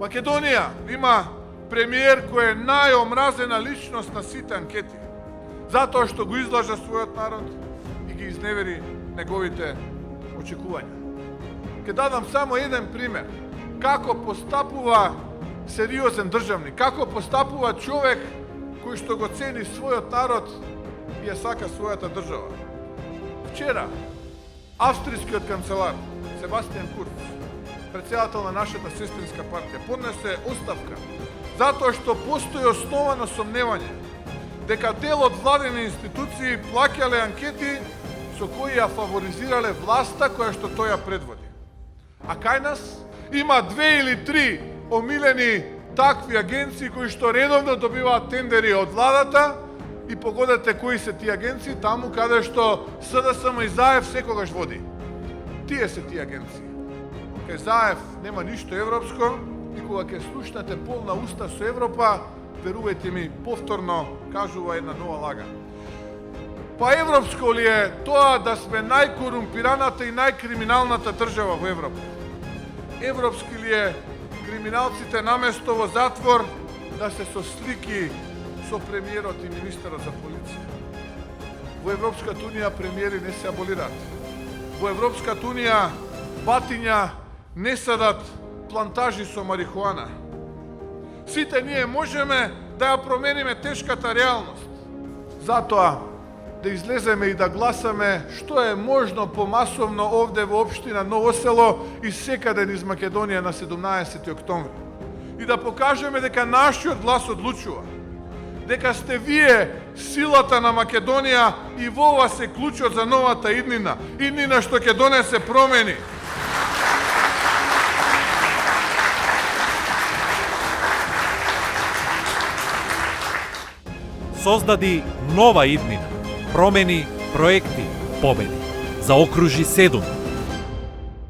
Македонија има премиер кој е најомразена личност на сите анкети, затоа што го излажа својот народ и ги изневери неговите очекувања. Ке дадам само еден пример. Како постапува сериозен државник, како постапува човек кој што го цени својот народ и ја сака својата држава. Вчера, австријскиот канцелар Себастијан Курц, председател на нашата сестринска партија, поднесе оставка затоа што постои основано сомневање дека дел од владени институции плаќале анкети со кои ја фаворизирале власта која што тој ја предводи. А кај нас има 2 или 3 омилени такви агенции кои што редовно добиваат тендери од владата и погодете кои се тие агенции таму каде што СДСМ и ЗАЕВ секогаш води. Тие се тие агенции. Кај ЗАЕВ нема ништо европско и кога ќе слушнете полна уста со Европа, верувајте ми, повторно кажува една нова лага. Па европско ли е тоа да сме најкорумпираната и најкриминалната држава во Европа? Европски ли е криминалците наместо во затвор да се со слики со премиерот и министерот за полиција? Во Европската унија премиери не се аболираат. Во Европската унија батиња не садат плантажи со марихуана. Сите ние можеме да ја промениме тешката реалност. Затоа да излеземе и да гласаме што е можно помасовно овде во општина Ново село и секаде низ Македонија на 17 октомври. И да покажеме дека нашиот глас одлучува. Дека сте вие силата на Македонија и во вас е клучот за новата иднина. Иднина што ќе донесе промени. Создади нова иднина, промени, проекти, победи. Заокружи 7.